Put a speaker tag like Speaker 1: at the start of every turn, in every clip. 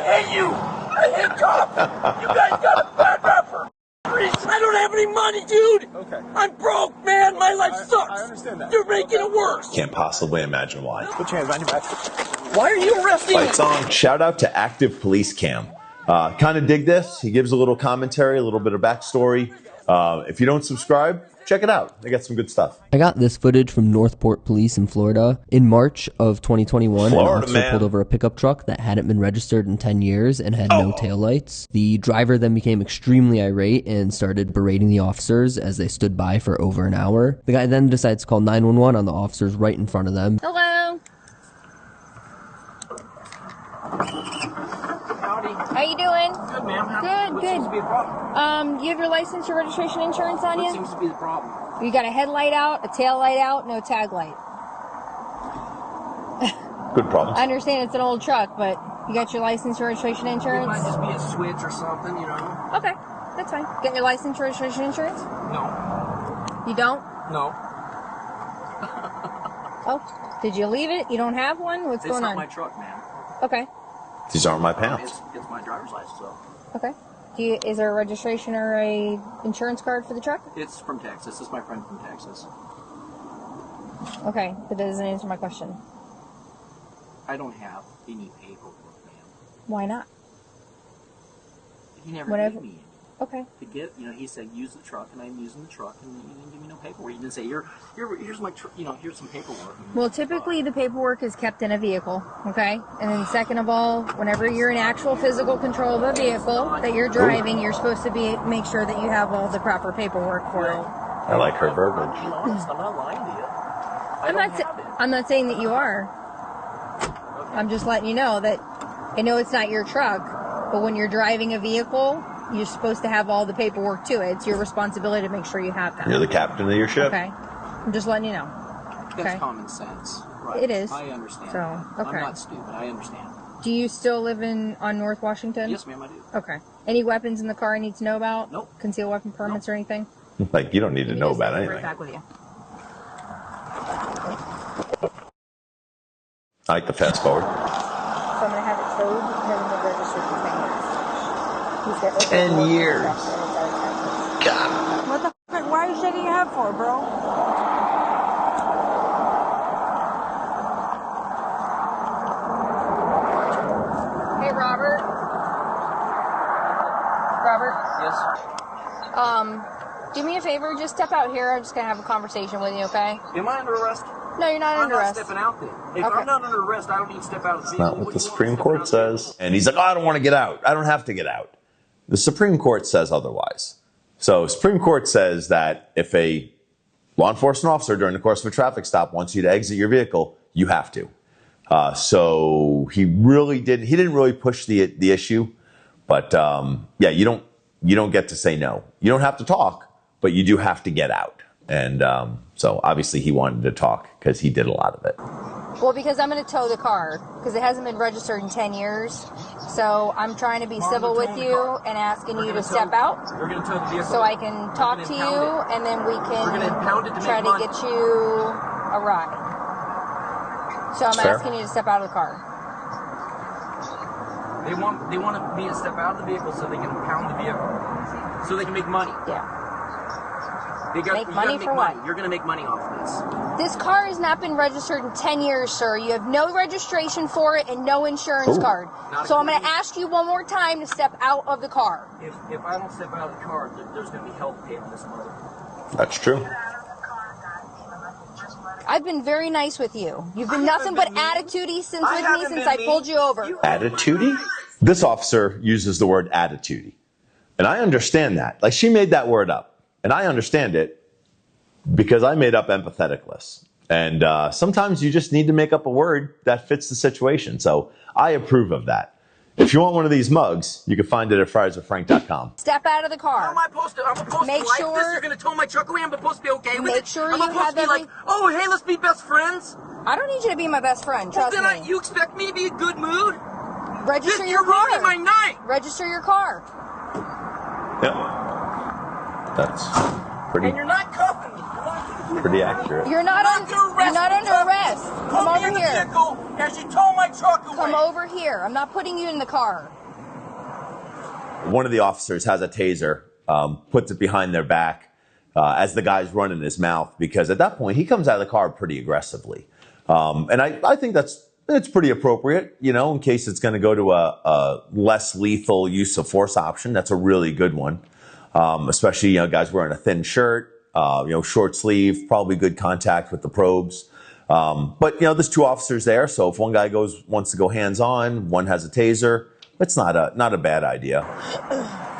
Speaker 1: hate you. I hate cops. You guys got a bad rap for reason. I don't have any money, dude.
Speaker 2: Okay.
Speaker 1: I'm broke, man. My life sucks.
Speaker 2: I understand that.
Speaker 1: You're making it worse.
Speaker 3: Can't possibly imagine why.
Speaker 2: Put your hands behind your back.
Speaker 1: Why are you arresting me?
Speaker 3: Lights on. Shout out to Active Police Cam. Kind of dig this. He gives a little commentary, a little bit of backstory. If you don't subscribe, check it out. They got some good stuff.
Speaker 4: I got this footage from Northport Police in Florida. In March of 2021, an officer pulled over a pickup truck that hadn't been registered in 10 years and had no taillights. The driver then became extremely irate and started berating the officers as they stood by for over an hour. The guy then decides to call 911 on the officers right in front of them.
Speaker 5: Hello.
Speaker 1: Howdy.
Speaker 5: How you doing?
Speaker 1: Good, ma'am.
Speaker 5: Good,
Speaker 1: What
Speaker 5: good.
Speaker 1: seems to be a problem?
Speaker 5: You have your license, your registration, insurance on
Speaker 1: What
Speaker 5: you?
Speaker 1: seems to be the problem?
Speaker 5: You got a headlight out, a tail light out, no tag light.
Speaker 3: Good problem.
Speaker 5: I understand it's an old truck, but you got your license, your registration,
Speaker 1: It
Speaker 5: insurance?
Speaker 1: might just be a switch or something, you know?
Speaker 5: Okay, that's fine. Get your license, your registration, insurance?
Speaker 1: No.
Speaker 5: You don't?
Speaker 1: No.
Speaker 5: Oh, did you leave it? You don't have one? What's going
Speaker 1: It's
Speaker 5: on?
Speaker 1: not my truck, ma'am.
Speaker 5: Okay,
Speaker 3: These aren't my pants.
Speaker 1: It's my driver's license, though.
Speaker 5: okay. Is there a registration or a insurance card for the truck?
Speaker 1: It's from Texas. It's my friend from Texas.
Speaker 5: Okay, that doesn't answer my question.
Speaker 1: I don't have any paperwork, ma'am.
Speaker 5: Why not?
Speaker 1: He never
Speaker 5: Whatever.
Speaker 1: gave me any.
Speaker 5: Okay.
Speaker 1: To get, you know, he said use the truck, and I'm using the truck, and he didn't give me no paperwork. He didn't say here's my, here's some paperwork.
Speaker 5: Well, typically the paperwork is kept in a vehicle, okay? And then second of all, whenever you're in actual physical control of a vehicle that you're driving, you're supposed to make sure that you have all the proper paperwork for it.
Speaker 3: I like her verbiage.
Speaker 1: Be honest, I'm not lying to you.
Speaker 5: I'm not saying that you are. I'm just letting you know that I know it's not your truck, but when you're driving a vehicle, you're supposed to have all the paperwork to it. It's your responsibility to make sure you have that.
Speaker 3: You're the captain of your ship.
Speaker 5: Okay. I'm just letting you know.
Speaker 1: That's
Speaker 5: Okay.
Speaker 1: common sense. Right.
Speaker 5: It is.
Speaker 1: I understand.
Speaker 5: So,
Speaker 1: that.
Speaker 5: okay.
Speaker 1: I'm not stupid. I understand.
Speaker 5: Do you still live on North Washington?
Speaker 1: Yes, ma'am, I do.
Speaker 5: Okay. Any weapons in the car I need to know about?
Speaker 1: Nope.
Speaker 5: Concealed weapon permits or anything?
Speaker 3: Like, you don't need to know about
Speaker 5: Right
Speaker 3: anything.
Speaker 5: back with you.
Speaker 3: I like the fast forward.
Speaker 5: So I'm going to have it towed. It hasn't been registered for 10 years.
Speaker 3: 10 years.
Speaker 5: What the fuck? Why are you shaking your head for, bro? Hey, Robert. Robert?
Speaker 1: Yes.
Speaker 5: Do me a favor. Just step out here. I'm just going to have a conversation with you, okay?
Speaker 1: Am I under arrest?
Speaker 5: No, you're not under
Speaker 1: I'm not
Speaker 5: arrest.
Speaker 1: stepping out then. If
Speaker 5: Okay.
Speaker 1: I'm not under arrest, I don't need to step out of the
Speaker 3: That's
Speaker 1: vehicle.
Speaker 3: not what the
Speaker 1: do you want
Speaker 3: Supreme
Speaker 1: me to
Speaker 3: Court
Speaker 1: step out?
Speaker 3: says. And he's like, oh, I don't want to get out. I don't have to get out. The Supreme Court says otherwise. So Supreme Court says that if a law enforcement officer during the course of a traffic stop wants you to exit your vehicle, you have to. So he didn't really push the issue, but yeah, you don't get to say no. You don't have to talk, but you do have to get out. And so obviously he wanted to talk because he did a lot of it.
Speaker 5: Well, because I'm going to tow the car because it hasn't been registered in 10 years. So I'm trying to be civil with you and asking you to step out
Speaker 1: We're going to tow the vehicle.
Speaker 5: so I can talk to you and then we can
Speaker 1: We're gonna impound it to
Speaker 5: try
Speaker 1: make
Speaker 5: to
Speaker 1: money.
Speaker 5: get you a ride. So I'm
Speaker 3: Fair.
Speaker 5: asking you to step out of the car.
Speaker 1: They want me to step out of the vehicle so they can impound the vehicle, so they can make money.
Speaker 5: Yeah.
Speaker 1: You
Speaker 5: Make money for what?
Speaker 1: You're going to make money off of this.
Speaker 5: This car has not been registered in 10 years, sir. You have no registration for it and no insurance
Speaker 3: Ooh.
Speaker 5: card.
Speaker 1: Not
Speaker 5: So I'm going to
Speaker 1: according-
Speaker 5: ask you one more time to step out of the car.
Speaker 1: If I don't step out of the car, there's going to be hell to pay on this mother.
Speaker 3: That's true.
Speaker 5: I've been very nice with you. You've been
Speaker 1: I
Speaker 5: nothing
Speaker 1: haven't
Speaker 5: but
Speaker 1: been mean.
Speaker 5: attitudey since
Speaker 1: I
Speaker 5: with me
Speaker 1: haven't
Speaker 5: since
Speaker 1: been
Speaker 5: I
Speaker 1: mean.
Speaker 5: pulled you over.
Speaker 3: Attitudey? This officer uses the word attitudey. And I understand that. Like, she made that word up. And I understand it because I made up empatheticless. And sometimes you just need to make up a word that fits the situation. So I approve of that. If you want one of these mugs, you can find it at frierswithfrank.com.
Speaker 5: Step out of the
Speaker 1: How
Speaker 5: car.
Speaker 1: am I supposed to? I'm supposed
Speaker 5: Make
Speaker 1: to like
Speaker 5: sure-
Speaker 1: this? You're going to tow my truck away? I'm supposed to be okay with it?
Speaker 5: Make sure
Speaker 1: I'm
Speaker 5: you
Speaker 1: supposed
Speaker 5: have
Speaker 1: to be like,
Speaker 5: every-
Speaker 1: oh, hey, let's be best friends?
Speaker 5: I don't need you to be my best friend.
Speaker 1: Well,
Speaker 5: Trust
Speaker 1: then
Speaker 5: me.
Speaker 1: you expect me to be in good mood?
Speaker 5: Register
Speaker 1: You're
Speaker 5: your
Speaker 1: ruining my
Speaker 5: car.
Speaker 1: night.
Speaker 5: Register your car.
Speaker 3: Yep. That's pretty.
Speaker 1: And you're not cuffing me. You're not
Speaker 3: Pretty accurate.
Speaker 5: You're not under arrest. Come over here.
Speaker 1: As you tow my truck away.
Speaker 5: Come over here. I'm not putting you in the car.
Speaker 3: One of the officers has a taser, puts it behind their back as the guy's running his mouth, because at that point he comes out of the car pretty aggressively. And I think it's pretty appropriate, you know, in case it's going to go to a less lethal use of force option. That's a really good one, especially, you know, guys wearing a thin shirt, you know, short sleeve, probably good contact with the probes. But, you know, there's two officers there, so if one guy wants to go hands-on, one has a taser, it's not a bad idea.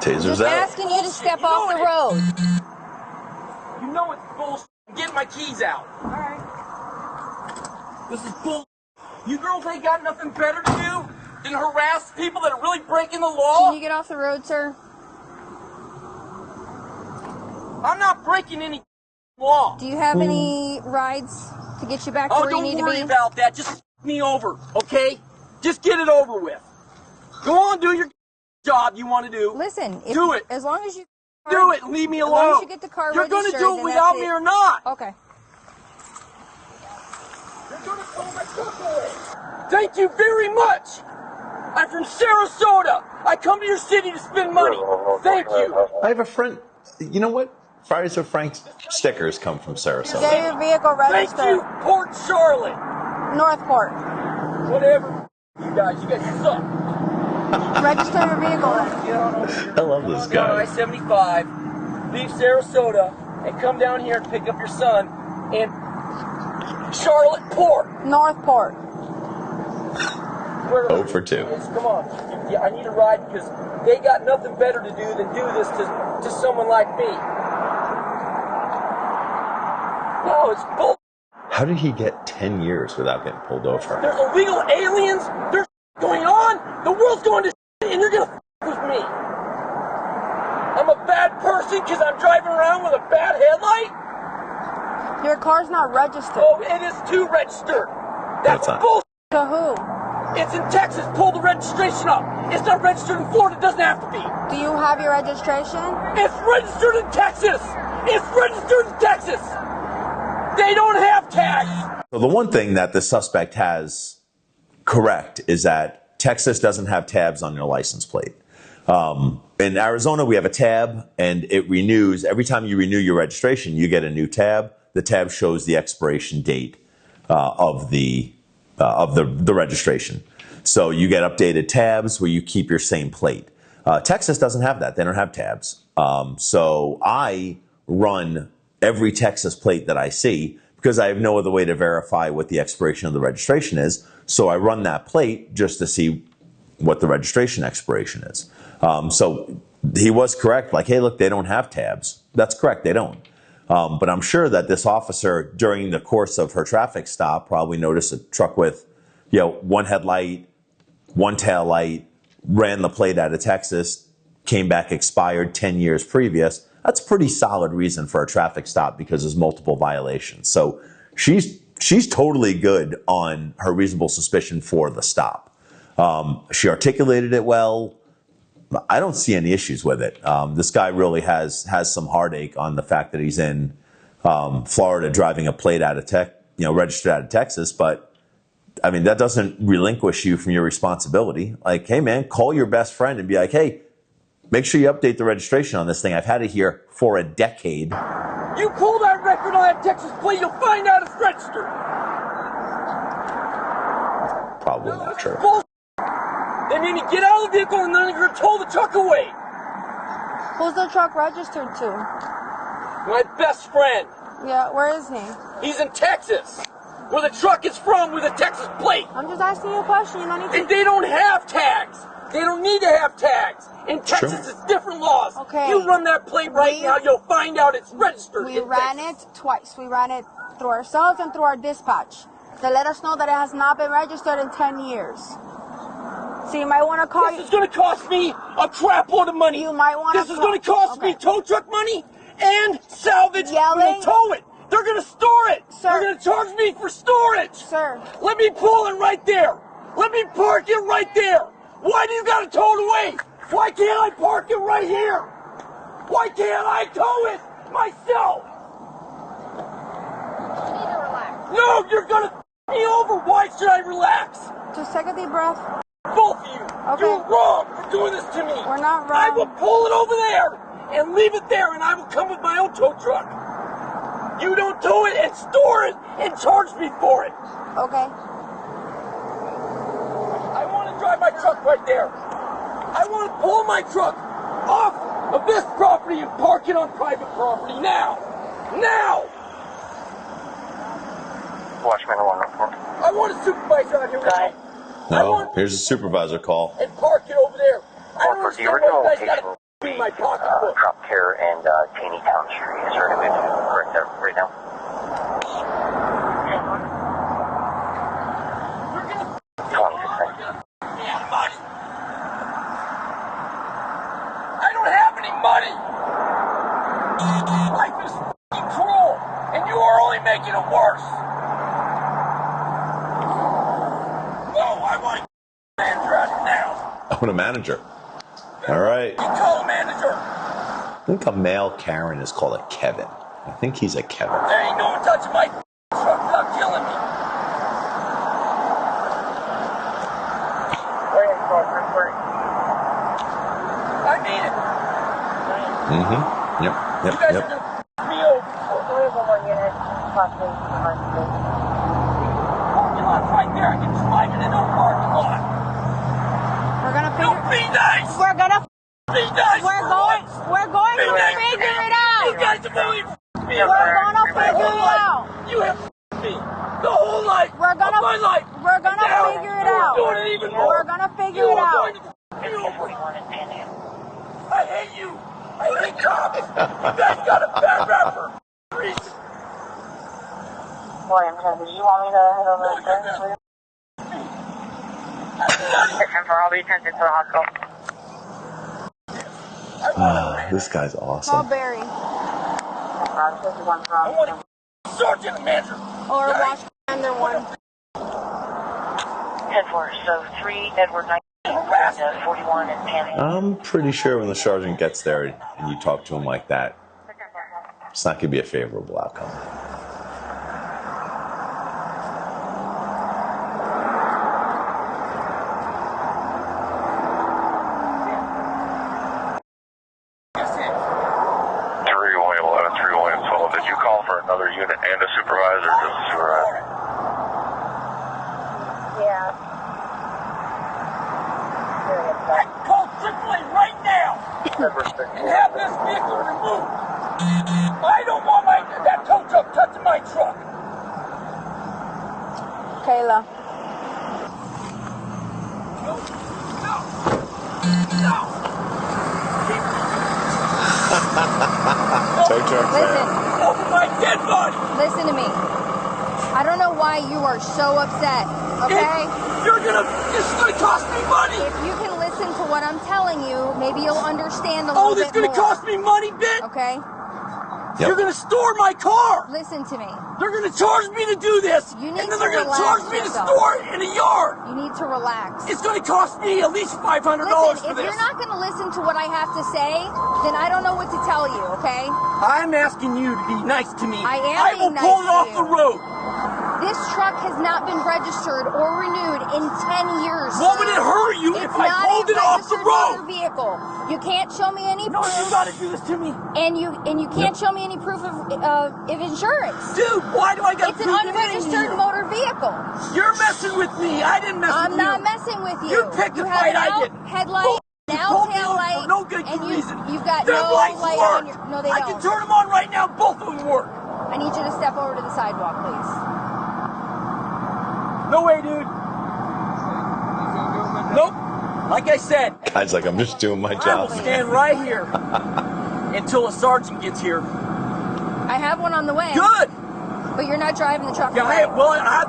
Speaker 3: Taser's out.
Speaker 5: I'm asking you to step off the road.
Speaker 1: You know it's bullshit. I'm getting my keys out.
Speaker 5: All right.
Speaker 1: This is bull. You girls ain't got nothing better to do than harass people that are really breaking the law?
Speaker 5: Can you get off the road, sir?
Speaker 1: I'm not breaking any law.
Speaker 5: Do you have any rides to get you back to where you need to be?
Speaker 1: Oh, don't worry about that. Just me over, okay? Just get it over with. Go on, do your job you want to do.
Speaker 5: Listen,
Speaker 1: do it.
Speaker 5: As long as you
Speaker 1: do it and leave me alone.
Speaker 5: As long as you get the car
Speaker 1: You're
Speaker 5: registered,
Speaker 1: going to do it without me or not.
Speaker 5: Okay.
Speaker 1: You're going to throw my truck away. Thank you very much. I'm from Sarasota. I come to your city to spend money. Thank you.
Speaker 3: I have a friend. You know what? Fridays with Frank's stickers come from Sarasota.
Speaker 5: Get your vehicle registered.
Speaker 1: Thank you, Port Charlotte.
Speaker 5: Northport.
Speaker 1: Whatever. You guys suck.
Speaker 5: Register your vehicle then.
Speaker 3: I love this guy.
Speaker 1: Go on I-75, leave Sarasota, and come down here and pick up your son in Charlotte Port.
Speaker 5: Northport.
Speaker 3: 0 for 2.
Speaker 1: Come on. Yeah, I need a ride because they got nothing better to do than do this to someone like me. No, it's bull.
Speaker 3: How did he get 10 years without getting pulled over?
Speaker 1: There's illegal aliens. There's going on. The world's going to and you're going to with me. I'm a bad person because I'm driving around with a bad headlight?
Speaker 5: Your car's not registered.
Speaker 1: Oh, it is too registered. That's bullshit.
Speaker 5: To who?
Speaker 1: It's in Texas. Pull the registration up. It's not registered in Florida. It doesn't have to be.
Speaker 5: Do you have your registration?
Speaker 1: It's registered in Texas. It's registered in Texas. They don't have tags.
Speaker 3: So the one thing that the suspect has correct is that Texas doesn't have tabs on your license plate. In Arizona, we have a tab, and it renews. Every time you renew your registration, you get a new tab. The tab shows the expiration date of the registration. So you get updated tabs where you keep your same plate. Texas doesn't have that. They don't have tabs. So I run every Texas plate that I see because I have no other way to verify what the expiration of the registration is. So I run that plate just to see what the registration expiration is. So he was correct. Like, hey, look, they don't have tabs. That's correct. They don't. But I'm sure that this officer, during the course of her traffic stop, probably noticed a truck with, you know, one headlight, one tail light, ran the plate out of Texas, came back expired 10 years previous. That's a pretty solid reason for a traffic stop because there's multiple violations. So she's totally good on her reasonable suspicion for the stop. She articulated it well. I don't see any issues with it. This guy really has some heartache on the fact that he's in Florida driving a plate out of registered out of Texas. But I mean, that doesn't relinquish you from your responsibility. Like, hey man, call your best friend and be like, hey, make sure you update the registration on this thing. I've had it here for a decade.
Speaker 1: You pull that record on that Texas plate, you'll find out it's registered.
Speaker 3: Probably not true.
Speaker 1: They made me get out of the vehicle and then you're going to tow the truck away.
Speaker 5: Who's the truck registered to?
Speaker 1: My best friend.
Speaker 5: Yeah, where is he?
Speaker 1: He's in Texas, where the truck is from with a Texas plate.
Speaker 5: I'm just asking you a question. You don't need to...
Speaker 1: And they don't have tags. They don't need to have tags. In Texas, it's different laws.
Speaker 5: Okay.
Speaker 1: You run that plate right now, you'll find out it's registered.
Speaker 5: We ran it twice. We ran it through ourselves and through our dispatch to let us know that it has not been registered in 10 years. So you might want to call...
Speaker 1: This is going to cost me a crap load of money.
Speaker 5: You might want to...
Speaker 1: This is going to cost me tow truck money and salvage.
Speaker 5: Yelling.
Speaker 1: When they tow it, they're going to store it.
Speaker 5: Sir.
Speaker 1: They're going to charge me for storage.
Speaker 5: Sir.
Speaker 1: Let me pull it right there. Let me park it right there. Why do you got to tow it away? Why can't I park it right here? Why can't I tow it myself? No, you're gonna f me over. Why should I relax?
Speaker 5: Just take a deep breath.
Speaker 1: Both of you.
Speaker 5: Okay.
Speaker 1: You're wrong for doing this to me.
Speaker 5: We're not
Speaker 1: I
Speaker 5: wrong.
Speaker 1: will pull it over there and leave it there, and I will come with my own tow truck. You don't tow it and store it and charge me for it.
Speaker 5: Okay.
Speaker 1: I want to drive my truck right there. I want to pull my truck off of this property and park it on private property now. Now!
Speaker 2: Watchman 114.
Speaker 1: I want a supervisor out here with me.
Speaker 3: No, here's a supervisor call.
Speaker 1: And park it over there. I don't
Speaker 2: For the
Speaker 1: understand
Speaker 2: original
Speaker 1: why you guys
Speaker 2: location,
Speaker 1: gotta in my pocketbook.
Speaker 2: Drop Care and Taney Town Street. Is there anything correct there right now?
Speaker 1: You're gonna
Speaker 2: 26 seconds.
Speaker 1: me out of money. I don't have any money. Life is f***ing cruel, and you are only making it worse. No, I want a manager out here now.
Speaker 3: I want a manager. All right.
Speaker 1: You call a manager.
Speaker 3: I think a male Karen is called a Kevin. I think he's a Kevin.
Speaker 1: There ain't no one touching my truck without killing me. I mean it.
Speaker 3: Mm-hmm. Yep.
Speaker 1: You guys are gonna f me over. Parking lot's right there. I can drive it into a parking lot.
Speaker 5: We're gonna
Speaker 1: No,
Speaker 5: figure.
Speaker 1: be nice.
Speaker 5: We're gonna.
Speaker 1: Be nice.
Speaker 5: We're
Speaker 1: for
Speaker 5: going.
Speaker 1: once.
Speaker 5: We're going
Speaker 1: Be
Speaker 5: to
Speaker 1: nice.
Speaker 5: figure it
Speaker 1: You
Speaker 5: out.
Speaker 1: guys have only f***ed me.
Speaker 5: We're gonna figure it out.
Speaker 1: You have f***ed me the whole life
Speaker 5: We're gonna.
Speaker 1: of my life.
Speaker 5: We're gonna
Speaker 1: And now
Speaker 5: figure it
Speaker 1: you're
Speaker 5: out.
Speaker 1: doing it even more.
Speaker 5: We're gonna figure
Speaker 1: You
Speaker 5: it
Speaker 1: are
Speaker 5: out.
Speaker 1: going to f*** me over. I hate you. I hate cops. You guys got a bad rapper. Reason.
Speaker 2: William, did you want me to head over
Speaker 1: No, you're
Speaker 2: there?
Speaker 1: gonna
Speaker 2: And for all the attention to the hospital.
Speaker 3: This guy's
Speaker 5: Call
Speaker 3: awesome.
Speaker 5: Barry
Speaker 1: I want a sergeant manager.
Speaker 5: or watch under one.
Speaker 2: 10-4, so 3, Edward 19, 41, and Tammy.
Speaker 3: I'm pretty sure when the sergeant gets there and you talk to him like that, it's not going to be a favorable outcome.
Speaker 2: Did you call for another unit and a supervisor, or just a supervisor?
Speaker 5: Yeah.
Speaker 1: I can call AAA right now and have this vehicle removed. I don't want that tow truck touching my truck.
Speaker 5: Kayla.
Speaker 1: No.
Speaker 3: Tow truck
Speaker 5: Listen.
Speaker 1: Over my dead body.
Speaker 5: Listen to me. I don't know why you are so upset, okay?
Speaker 1: It's gonna cost me money.
Speaker 5: If you can listen to what I'm telling you, maybe you'll understand a little
Speaker 1: Oh, this
Speaker 5: bit
Speaker 1: is gonna
Speaker 5: more.
Speaker 1: cost me money, bitch.
Speaker 5: Okay?
Speaker 3: Yep.
Speaker 1: You're gonna store my car.
Speaker 5: Listen to me.
Speaker 1: They're gonna charge me to do this.
Speaker 5: You need
Speaker 1: and then
Speaker 5: to
Speaker 1: they're gonna
Speaker 5: relax
Speaker 1: charge me
Speaker 5: yourself.
Speaker 1: to store it in a yard.
Speaker 5: You need to relax.
Speaker 1: It's gonna cost me at least $500
Speaker 5: Listen,
Speaker 1: for
Speaker 5: if
Speaker 1: this.
Speaker 5: you're not going to listen to what I have to say, then I don't know what to tell you, okay?
Speaker 1: I'm asking you to be nice to me.
Speaker 5: I am
Speaker 1: I will
Speaker 5: being
Speaker 1: pull
Speaker 5: nice
Speaker 1: it off
Speaker 5: to
Speaker 1: the
Speaker 5: you.
Speaker 1: road.
Speaker 5: This truck has not been registered or renewed in 10 years.
Speaker 1: What would it hurt you
Speaker 5: It's
Speaker 1: if I
Speaker 5: not
Speaker 1: pulled
Speaker 5: a
Speaker 1: it off the
Speaker 5: registered motor
Speaker 1: road?
Speaker 5: vehicle. You can't show me any
Speaker 1: No,
Speaker 5: proof.
Speaker 1: you gotta do this to me.
Speaker 5: And you can't show me any proof of insurance.
Speaker 1: Dude, why do I gotta
Speaker 5: It's an
Speaker 1: prove anything
Speaker 5: unregistered
Speaker 1: here?
Speaker 5: motor vehicle.
Speaker 1: You're messing with me. I didn't mess
Speaker 5: I'm
Speaker 1: with you.
Speaker 5: not messing with you.
Speaker 1: You picked a
Speaker 5: have
Speaker 1: fight,
Speaker 5: an
Speaker 1: I
Speaker 5: out
Speaker 1: didn't.
Speaker 5: headlight,
Speaker 1: You
Speaker 5: an
Speaker 1: pulled
Speaker 5: out
Speaker 1: me
Speaker 5: tail
Speaker 1: over
Speaker 5: light,
Speaker 1: for no good
Speaker 5: and
Speaker 1: reason.
Speaker 5: you've got
Speaker 1: Their
Speaker 5: no
Speaker 1: lights
Speaker 5: light
Speaker 1: work.
Speaker 5: on your. No, they
Speaker 1: I
Speaker 5: don't.
Speaker 1: can turn them on right now. Both of them work.
Speaker 5: I need you to step over to the sidewalk, please.
Speaker 1: No way, dude. Nope. Like I said,
Speaker 3: Guy's like, I'm just doing my
Speaker 1: I will
Speaker 3: job.
Speaker 1: stand right here until a sergeant gets here.
Speaker 5: I have one on the way.
Speaker 1: Good.
Speaker 5: But you're not driving the truck.
Speaker 1: Yeah,
Speaker 5: away.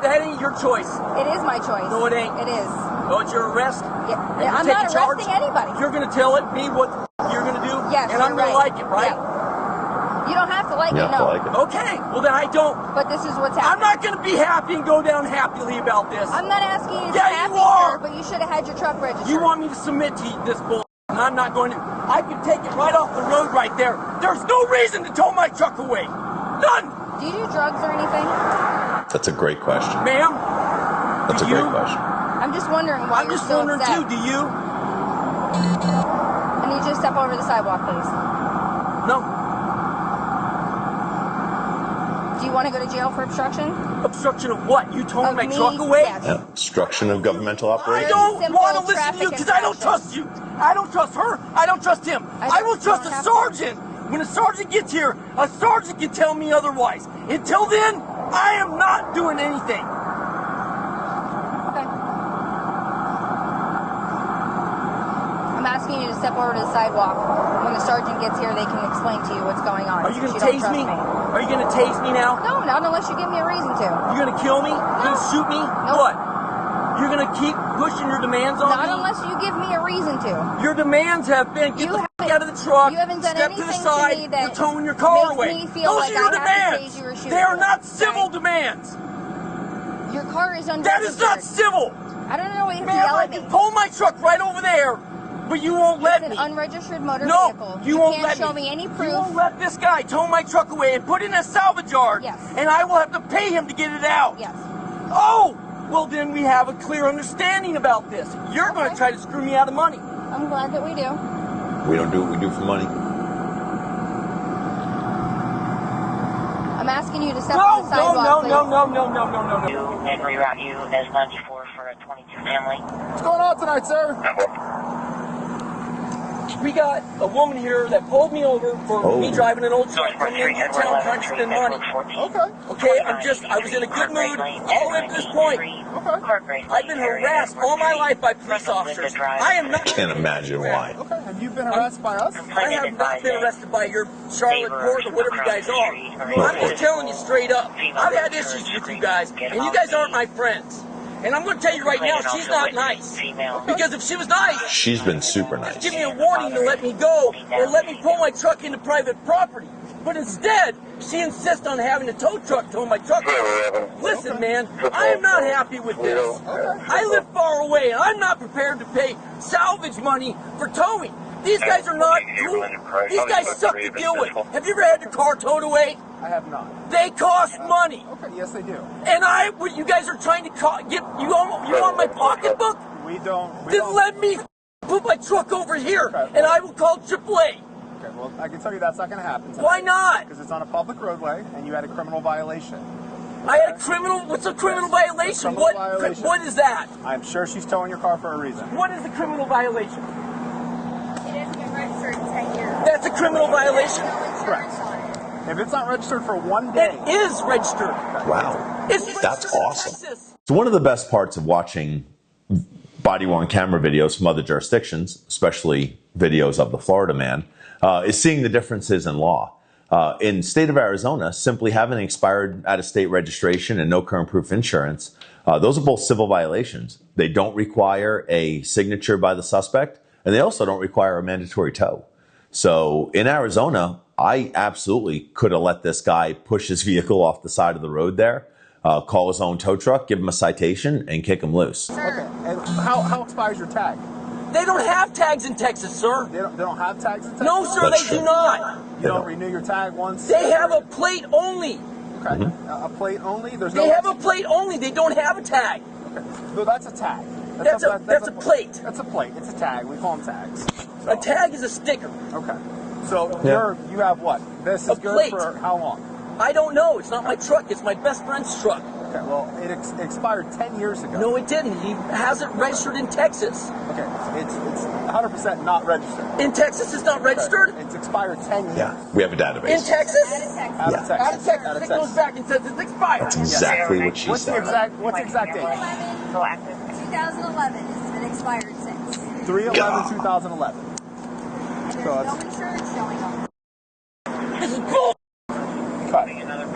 Speaker 1: that ain't your choice.
Speaker 5: It is my choice.
Speaker 1: No, it ain't.
Speaker 5: It is.
Speaker 1: No, it's your arrest.
Speaker 5: Yeah,
Speaker 1: And you're
Speaker 5: I'm not
Speaker 1: taking charge.
Speaker 5: arresting anybody.
Speaker 1: You're gonna tell me what you're gonna do.
Speaker 5: Yes,
Speaker 1: and I'm
Speaker 5: you're
Speaker 1: gonna
Speaker 5: right.
Speaker 1: like it, right?
Speaker 5: Yeah. You don't have to like
Speaker 3: You
Speaker 5: it,
Speaker 3: have to
Speaker 5: no.
Speaker 3: like it.
Speaker 1: Okay. Well, then I don't.
Speaker 5: But this is what's
Speaker 1: I'm
Speaker 5: happening.
Speaker 1: not gonna be happy and go down happily about this.
Speaker 5: I'm not asking you to
Speaker 1: Yeah,
Speaker 5: be happy,
Speaker 1: you are.
Speaker 5: sir, but you should have had your truck registered.
Speaker 1: You want me to submit to this bull? And I'm not going to. I can take it right off the road right there. There's no reason to tow my truck away. None.
Speaker 5: Do you do drugs or anything?
Speaker 3: That's a great question.
Speaker 1: Ma'am?
Speaker 3: That's a great question.
Speaker 5: I'm just wondering why
Speaker 1: I'm
Speaker 5: you're
Speaker 1: just
Speaker 5: so
Speaker 1: wondering
Speaker 5: upset.
Speaker 1: too, do you?
Speaker 5: I need you to step over the sidewalk, please.
Speaker 1: No.
Speaker 5: Do you want to go to jail for obstruction?
Speaker 1: Obstruction of what? You towing my
Speaker 5: me?
Speaker 1: truck away?
Speaker 5: Yes.
Speaker 3: Yeah. Obstruction of governmental
Speaker 1: I
Speaker 3: operation.
Speaker 1: don't
Speaker 5: Simple
Speaker 1: want to listen to
Speaker 5: traffic
Speaker 1: you because I don't
Speaker 5: infraction.
Speaker 1: trust you. I don't trust her. I don't trust him. I will trust
Speaker 5: don't
Speaker 1: a
Speaker 5: have to.
Speaker 1: sergeant. When a sergeant gets here, a sergeant can tell me otherwise. Until then, I am not doing anything.
Speaker 5: Okay. I'm asking you to step over to the sidewalk. When the sergeant gets here, they can explain to you what's going on.
Speaker 1: Are you going to
Speaker 5: since
Speaker 1: tase
Speaker 5: don't
Speaker 1: me?
Speaker 5: trust
Speaker 1: Are you going to tase me now?
Speaker 5: No, not unless you give me a reason to.
Speaker 1: You're going to kill me? You're going to shoot me?
Speaker 5: Nope.
Speaker 1: What? You're going to keep pushing your demands on
Speaker 5: Not
Speaker 1: me?
Speaker 5: unless you give me a reason to.
Speaker 1: Your demands have been get
Speaker 5: You
Speaker 1: the f***
Speaker 5: haven't-
Speaker 1: out of the truck,
Speaker 5: you haven't done
Speaker 1: step to the
Speaker 5: anything to
Speaker 1: side,
Speaker 5: me that
Speaker 1: you're towing your car
Speaker 5: makes
Speaker 1: away.
Speaker 5: me feel
Speaker 1: Those
Speaker 5: like
Speaker 1: are your
Speaker 5: I have to
Speaker 1: demands.
Speaker 5: tase you or shoot
Speaker 1: They are
Speaker 5: you.
Speaker 1: not civil
Speaker 5: Okay?
Speaker 1: demands.
Speaker 5: Your car is unregistered.
Speaker 1: That is not civil.
Speaker 5: I don't know what you have to
Speaker 1: Ma'am,
Speaker 5: yell
Speaker 1: I
Speaker 5: at me.
Speaker 1: can pull my truck right over there, but you won't let
Speaker 5: It's
Speaker 1: me.
Speaker 5: an unregistered motor
Speaker 1: No,
Speaker 5: vehicle.
Speaker 1: you won't
Speaker 5: can't
Speaker 1: let
Speaker 5: show
Speaker 1: me.
Speaker 5: me any
Speaker 1: You
Speaker 5: proof.
Speaker 1: won't let this guy tow my truck away and put it in a salvage yard.
Speaker 5: Yes.
Speaker 1: And I will have to pay him to get it out.
Speaker 5: Yes.
Speaker 1: Oh, well then we have a clear understanding about this. You're going to
Speaker 5: Okay.
Speaker 1: try to screw me out of money.
Speaker 5: I'm glad that we do.
Speaker 3: We don't do what we do for money.
Speaker 5: I'm asking you to step
Speaker 1: No,
Speaker 5: on the
Speaker 1: no,
Speaker 5: sidewalk,
Speaker 1: no,
Speaker 5: please.
Speaker 1: no, no, no, no, no, no, no.
Speaker 2: You and reroute you as 94 for a 22 family.
Speaker 6: What's going on tonight, sir?
Speaker 1: We got a woman here that pulled me over for me driving an old truck
Speaker 2: Northport
Speaker 1: coming
Speaker 2: Street,
Speaker 1: into
Speaker 2: Edward
Speaker 1: town
Speaker 2: 11
Speaker 1: trying to
Speaker 2: Street,
Speaker 1: spend money.
Speaker 2: Edward 14.
Speaker 6: Okay.
Speaker 1: Okay, I was in a good mood all at this point. I've been harassed all my life by police officers. I am not.
Speaker 3: Can't imagine why.
Speaker 6: Okay. Have you been harassed by us?
Speaker 1: I have not been arrested by your Charlotte court or whatever you guys are. I'm just telling you straight up. I've had issues with you guys, and you guys aren't my friends. And I'm going to tell you right now, she's not nice. Because if she was nice,
Speaker 3: She's been super nice.
Speaker 1: give me a warning to let me go or let me pull my truck into private property. But instead, she insists on having a tow truck tow my truck. Listen, man, I am not happy with this. I live far away, and I'm not prepared to pay salvage money for towing. These guys are not. These guys suck to deal with. Have you ever had your car towed away?
Speaker 6: I have not.
Speaker 1: They cost money.
Speaker 6: Okay. Yes, they do.
Speaker 1: And what you guys are trying to get you want my pocketbook?
Speaker 6: We don't.
Speaker 1: Then let me put my truck over here, and I will call AAA.
Speaker 6: Okay. Well, I can tell you that's not going to happen.
Speaker 1: Why not?
Speaker 6: Because it's on a public roadway, and you had a criminal violation.
Speaker 1: I had a criminal. What's a criminal violation?
Speaker 6: Criminal violation.
Speaker 1: What is that?
Speaker 6: I'm sure she's towing your car for a reason.
Speaker 1: What is a criminal violation?
Speaker 5: It hasn't been registered in 10 years.
Speaker 1: That's a criminal violation.
Speaker 6: Correct. If it's not registered for 1 day,
Speaker 1: It is registered.
Speaker 3: Wow.
Speaker 1: It's
Speaker 3: That's
Speaker 1: registered in
Speaker 3: awesome.
Speaker 1: Texas.
Speaker 3: So one of the best parts of watching body-worn camera videos from other jurisdictions, especially videos of the Florida man, is seeing the differences in law. In state of Arizona, simply having expired out-of-state registration and no current proof insurance, those are both civil violations. They don't require a signature by the suspect, and they also don't require a mandatory tow. So in Arizona, I absolutely could have let this guy push his vehicle off the side of the road there, call his own tow truck, give him a citation, and kick him loose.
Speaker 6: okay. And how expires your tag?
Speaker 1: They don't have tags in Texas, sir.
Speaker 6: They don't have tags in Texas?
Speaker 1: No, sir,
Speaker 3: That's
Speaker 1: they
Speaker 3: true.
Speaker 1: do not.
Speaker 6: You don't renew your tag once?
Speaker 1: They have a plate only.
Speaker 6: Okay. A plate only? There's
Speaker 1: They
Speaker 6: no...
Speaker 1: have a plate only. They don't have a tag.
Speaker 6: Okay. No, that's a tag.
Speaker 1: That's a plate.
Speaker 6: That's a plate. It's a tag. We call them tags.
Speaker 1: A tag is a sticker.
Speaker 6: Okay. So
Speaker 3: Yeah.
Speaker 6: you have what? This is
Speaker 1: A
Speaker 6: good
Speaker 1: plate.
Speaker 6: for how long?
Speaker 1: I don't know. It's not my truck. It's my best friend's truck.
Speaker 6: Okay, well, it expired 10 years ago.
Speaker 1: No, it didn't. He has it registered in Texas.
Speaker 6: Okay, it's 100% not registered.
Speaker 1: In Texas, it's not registered?
Speaker 6: It's expired 10 years.
Speaker 3: Yeah, we have a
Speaker 1: In
Speaker 3: database.
Speaker 1: Texas?
Speaker 6: Out of
Speaker 3: Yeah.
Speaker 6: Texas.
Speaker 1: Out of Texas. It goes back and says it's expired.
Speaker 3: That's exactly what she
Speaker 6: What's the
Speaker 3: said.
Speaker 6: exact date?
Speaker 5: 2011. It's been expired since.
Speaker 6: 3/11/2011.
Speaker 5: There's
Speaker 6: So
Speaker 5: no
Speaker 6: it's
Speaker 5: insurance showing on it.
Speaker 1: This is bull.
Speaker 6: cut.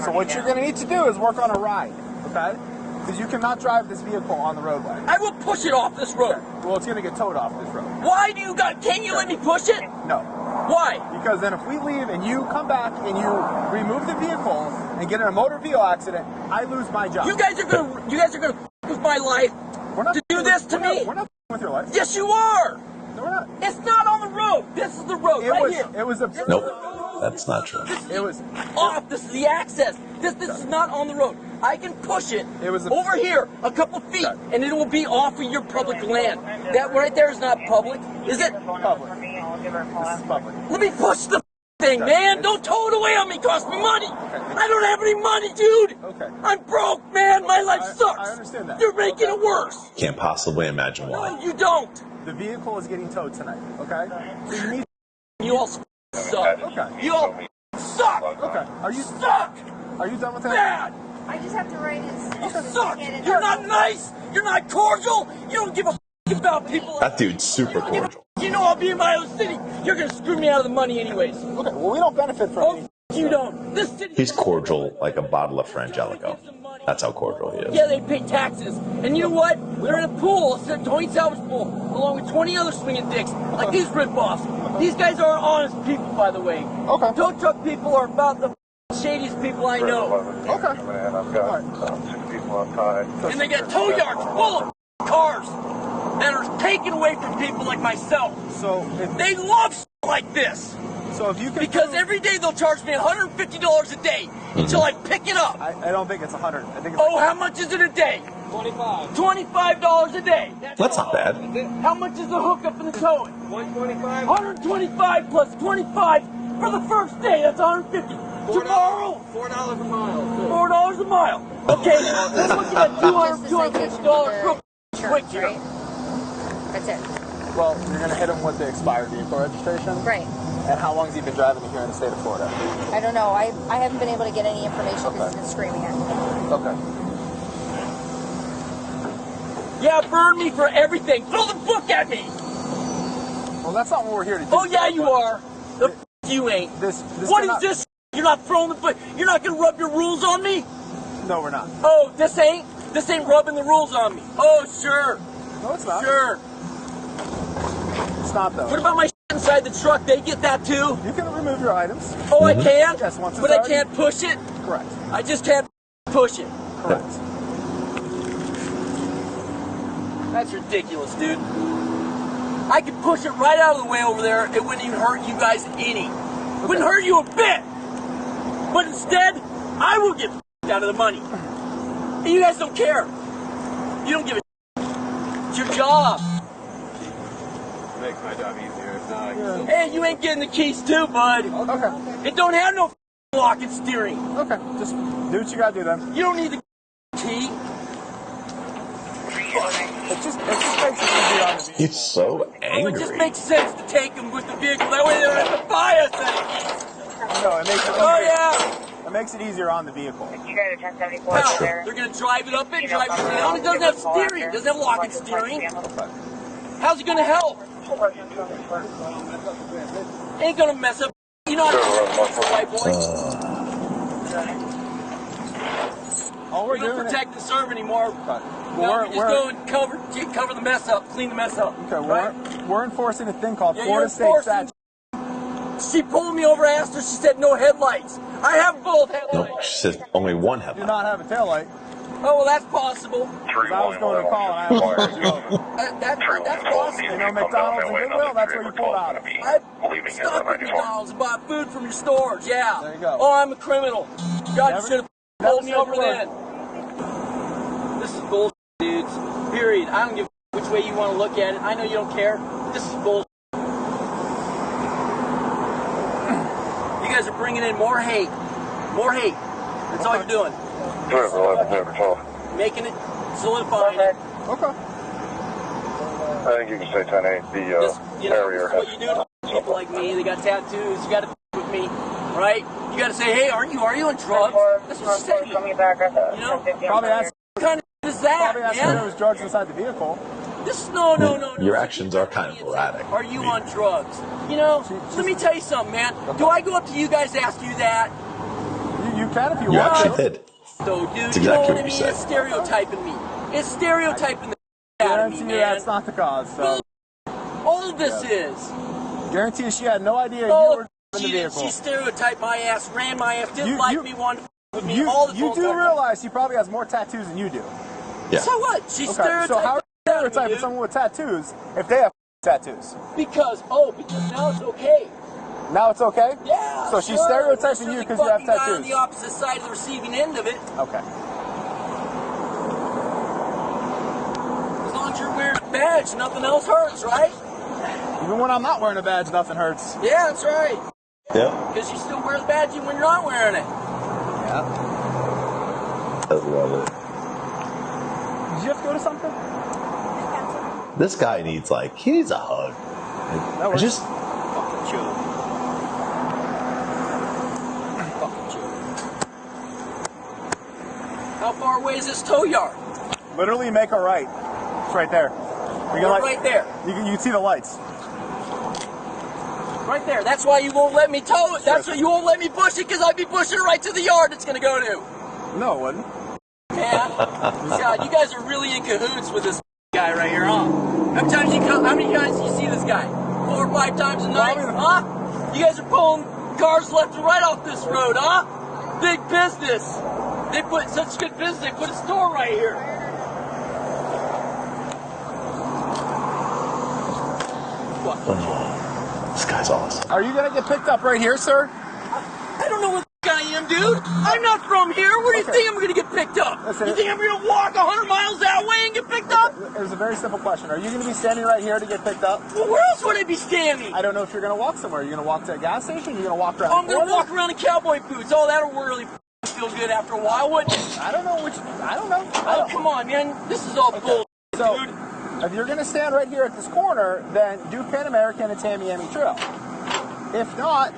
Speaker 6: So what you're going to need to do is work on a ride, okay? Because you cannot drive this vehicle on the roadway.
Speaker 1: I will push it off this road.
Speaker 6: Well, it's going to get towed off this road.
Speaker 1: Why do you can't you let me push it?
Speaker 6: No.
Speaker 1: Why?
Speaker 6: Because then if we leave and you come back and you remove the vehicle and get in a motor vehicle accident, I lose my job.
Speaker 1: You guys are gonna f with my life
Speaker 6: We're not
Speaker 1: to do this to me?
Speaker 6: We're not with your life.
Speaker 1: Yes, you are.
Speaker 6: No, we're not.
Speaker 1: It's not on the road. This is the road right here.
Speaker 6: It was a.
Speaker 3: Nope, that's not true.
Speaker 6: It was.
Speaker 1: Off. This is the access. This is not on the road. I can push it,
Speaker 6: It was
Speaker 1: over here a couple feet, and it will be off of your public land. That right there is not public, is it?
Speaker 6: Public. This is public.
Speaker 1: Let me push the thing, man. Don't tow it away on me. Cost me money. I don't have any money, dude.
Speaker 6: Okay.
Speaker 1: I'm broke, man. My life sucks.
Speaker 6: I understand that.
Speaker 1: You're making it worse.
Speaker 3: Can't possibly imagine why.
Speaker 1: No, you don't.
Speaker 6: The vehicle is getting towed tonight, okay? So you need...
Speaker 1: You all suck.
Speaker 6: Okay.
Speaker 1: You all suck.
Speaker 6: Okay. Are you
Speaker 1: Suck.
Speaker 6: Are you done with that?
Speaker 1: Bad.
Speaker 5: I just have to write his.
Speaker 1: You suck. You're not nice. You're not cordial. You don't give a about people.
Speaker 3: That dude's super cordial.
Speaker 1: You know I'll be in my own city. You're gonna screw me out of the money anyways.
Speaker 6: Okay. Well, we don't benefit from it.
Speaker 1: Oh, you don't. This city.
Speaker 3: He's cordial like a bottle of Frangelico. That's how cordial he is.
Speaker 1: Yeah, they pay taxes. And you know what? They're in a pool, a Tony Salvage pool, along with 20 other swinging dicks, like these rip-offs. These guys are honest people, by the way.
Speaker 6: Okay.
Speaker 1: Tow truck people are about the shadiest people I know.
Speaker 6: Okay.
Speaker 2: I've got 6 people outside.
Speaker 1: And they got tow yards full of cars that are taken away from people like myself.
Speaker 6: So if
Speaker 1: They love like this.
Speaker 6: if you can
Speaker 1: Because every day they'll charge me $150 a day until I pick it up.
Speaker 6: I don't think it's 100. I think it's
Speaker 1: Oh, how much is it a day? $25 a day.
Speaker 3: That's not bad.
Speaker 1: How much is the hookup and the towing? $125 plus 25 for the first day. That's $150. Tomorrow,
Speaker 7: $4 a mile.
Speaker 1: $4 a mile. Okay, we're looking at $250 real quick here.
Speaker 5: Right? That's it.
Speaker 6: Well, you're going to hit him with the expired vehicle registration.
Speaker 5: Right.
Speaker 6: And how long has he been driving here in the state of Florida?
Speaker 5: I don't know. I haven't been able to get any information because he's been screaming at me.
Speaker 6: Okay.
Speaker 1: Yeah, burn me for everything. Throw the book at me.
Speaker 6: Well, that's not what we're here to do.
Speaker 1: Oh yeah, you are. The you ain't.
Speaker 6: This
Speaker 1: What
Speaker 6: cannot-
Speaker 1: is this? You're not throwing the book. You're not gonna rub your rules on me.
Speaker 6: No, we're not.
Speaker 1: Oh, this ain't rubbing the rules on me. Oh, sure,
Speaker 6: No, it's not.
Speaker 1: sure.
Speaker 6: It's not, though.
Speaker 1: What about my inside the truck? They get that too?
Speaker 6: You can remove your items.
Speaker 1: Oh, I can?
Speaker 6: Yes, once it's
Speaker 1: But I
Speaker 6: already-
Speaker 1: can't push it?
Speaker 6: Correct.
Speaker 1: I just can't push it.
Speaker 6: Correct.
Speaker 1: That's ridiculous, dude. I could push it right out of the way over there. It wouldn't even hurt you guys any. It wouldn't hurt you a bit. But instead, I will get out of the money. And you guys don't care. You don't give a It's your job.
Speaker 7: Makes my job easier. If not,
Speaker 1: Hey, you ain't getting the keys too, bud.
Speaker 6: Okay.
Speaker 1: It don't have no lock and steering.
Speaker 6: Okay. Just do what you gotta do then.
Speaker 1: You don't need the key.
Speaker 6: It just makes it easier on the vehicle.
Speaker 3: He's so
Speaker 1: Oh, it just
Speaker 3: angry.
Speaker 1: makes sense to take them with the vehicle. That way they don't have to buy us any.
Speaker 6: No, it makes it easier.
Speaker 1: Oh, yeah.
Speaker 6: It makes it easier on the vehicle.
Speaker 2: You guys are 1074
Speaker 1: How?
Speaker 2: out there.
Speaker 1: They're going to drive it up it, drive it down. It doesn't have steering. It doesn't have lock and steering. How's it going to help? Ain't going to mess up. You know how to white boy.
Speaker 6: All
Speaker 1: We
Speaker 6: we're
Speaker 1: don't
Speaker 6: doing
Speaker 1: protect and serve anymore.
Speaker 6: Okay.
Speaker 1: No,
Speaker 6: Well,
Speaker 1: we just go and cover the mess up, clean the mess up.
Speaker 6: Okay,
Speaker 1: right?
Speaker 6: we're enforcing a thing called
Speaker 1: Yeah,
Speaker 6: Florida
Speaker 1: you're
Speaker 6: State
Speaker 1: enforcing-
Speaker 6: Statute.
Speaker 1: She pulled me over, asked her, she said no headlights. I have both
Speaker 3: No,
Speaker 1: headlights.
Speaker 3: she says only one
Speaker 6: Do
Speaker 3: headlight.
Speaker 6: not have a taillight.
Speaker 1: Oh, well, that's possible.
Speaker 6: 'Cause I was going to call and I almost pulled you over.
Speaker 1: That's possible.
Speaker 6: You know, McDonald's and Goodwill, that's where you pulled out of.
Speaker 1: I stopped at McDonald's and bought food from your stores, yeah.
Speaker 6: There you go.
Speaker 1: Oh, I'm a criminal. God, you
Speaker 6: Never-
Speaker 1: should have
Speaker 6: never
Speaker 1: pulled me
Speaker 6: said
Speaker 1: over
Speaker 6: you were.
Speaker 1: then. This is bullshit, dudes. Period. I don't give a which way you want to look at it. I know you don't care. This is bullshit. You guys are bringing in more hate. More hate. That's all you're doing. Making it, solidifying it.
Speaker 6: Okay.
Speaker 2: I think you can say 10-8. The
Speaker 1: This, you know,
Speaker 2: barrier
Speaker 1: this is what you do to people like me. They got tattoos. You got to with me, right? You got to say, hey, are you on drugs? That's what she said to you.
Speaker 2: coming back at
Speaker 1: You know?
Speaker 6: Probably asked,
Speaker 1: What kind of is that,
Speaker 6: probably asked if there
Speaker 1: man?
Speaker 6: was drugs inside the vehicle.
Speaker 1: This is no.
Speaker 3: Your actions are kind of erratic.
Speaker 1: Are you on drugs? You know, let me tell you something, man. Do I go up to you guys to ask you that?
Speaker 6: You can if you
Speaker 3: You
Speaker 6: want
Speaker 3: actually
Speaker 6: to.
Speaker 3: did.
Speaker 1: So, dude,
Speaker 3: That's
Speaker 1: you know
Speaker 3: exactly
Speaker 1: what I
Speaker 3: what you
Speaker 1: mean?
Speaker 3: said.
Speaker 1: It's stereotyping me. It's stereotyping the out of
Speaker 6: Guarantee
Speaker 1: me,
Speaker 6: you
Speaker 1: man.
Speaker 6: that's not the cause. So.
Speaker 1: All of this is.
Speaker 6: Guarantee you she had no idea you
Speaker 1: Oh,
Speaker 6: were in the
Speaker 1: she
Speaker 6: vehicle.
Speaker 1: stereotyped my ass, ran my ass, didn't
Speaker 6: You-
Speaker 1: like
Speaker 6: you-
Speaker 1: me, wanted to with me all the
Speaker 6: You
Speaker 1: whole
Speaker 6: do
Speaker 1: time.
Speaker 6: realize she probably has more tattoos than you do.
Speaker 3: Yeah.
Speaker 1: So what? She
Speaker 6: Okay,
Speaker 1: stereotyped
Speaker 6: so how are you
Speaker 1: the out of me,
Speaker 6: stereotyping
Speaker 1: dude.
Speaker 6: someone with tattoos if they have tattoos?
Speaker 1: Because now it's okay.
Speaker 6: Now it's okay?
Speaker 1: Yeah.
Speaker 6: So she's stereotyping you because you have
Speaker 1: guy on
Speaker 6: tattoos.
Speaker 1: the opposite side of the receiving end of it.
Speaker 6: Okay.
Speaker 1: As long as you're wearing a badge, nothing else hurts, right?
Speaker 6: Even when I'm not wearing a badge, nothing hurts.
Speaker 1: Yeah, that's right.
Speaker 3: Yeah.
Speaker 1: Because you still wear the badge even when you're not wearing it.
Speaker 6: Yeah.
Speaker 3: I love it.
Speaker 6: Did you have to go to something?
Speaker 3: This guy needs he needs a hug.
Speaker 6: That works.
Speaker 3: Just
Speaker 1: Fucking chill. Fucking chill. How far away is this tow yard?
Speaker 6: Literally make a right. It's right there. You
Speaker 1: We're right there.
Speaker 6: You can see the lights.
Speaker 1: Right there. That's why you won't let me tow it. That's why you won't let me push it, because I'd be pushing it right to the yard it's going to go to.
Speaker 6: No, it wouldn't.
Speaker 1: Man, God, you guys are really in cahoots with this guy right here, huh? How many times do you see this guy? 4 or 5 times a night, huh? You guys are pulling cars left and right off this road, huh? Big business. They put such good business, they put a store right here.
Speaker 3: this guy's awesome.
Speaker 6: Are you going to get picked up right here, sir?
Speaker 1: I don't know what I am, dude. I'm not from here. Where do you think I'm going to get picked up?
Speaker 6: Listen,
Speaker 1: You think I'm going to walk 100 miles that way and get picked up?
Speaker 6: There's a very simple question. Are you going to be standing right here to get picked up?
Speaker 1: Well, where else would I be standing?
Speaker 6: I don't know if you're going to walk somewhere. Are you going to walk to a gas station? Are you going to walk around?
Speaker 1: I'm going to walk around in cowboy boots. Oh, that'll really feel good after a while, wouldn't it?
Speaker 6: I don't know.
Speaker 1: Oh, come on, man. This is all bull,
Speaker 6: So,
Speaker 1: dude.
Speaker 6: if you're going to stand right here at this corner, then do Pan American and Tamiami Trail. If not,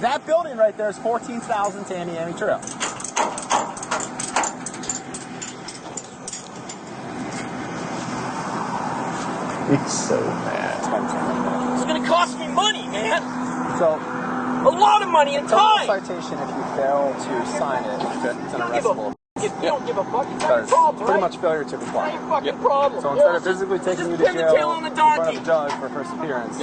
Speaker 6: that building right there is 14,000 Tamiami Trail.
Speaker 3: He's so mad.
Speaker 1: It's going to cost me money, man.
Speaker 6: So,
Speaker 1: A lot of money and time.
Speaker 6: citation if you fail to sign it. It's an arrestable.
Speaker 1: You don't give a fuck. It's not your
Speaker 6: It's
Speaker 1: problem,
Speaker 6: pretty
Speaker 1: right?
Speaker 6: much failure to
Speaker 1: It's not
Speaker 6: comply.
Speaker 1: your fucking problem.
Speaker 6: So instead of physically taking you to
Speaker 1: just pin the
Speaker 6: jail
Speaker 1: tail on the
Speaker 6: in front of
Speaker 1: donkey.
Speaker 6: a judge for first appearance,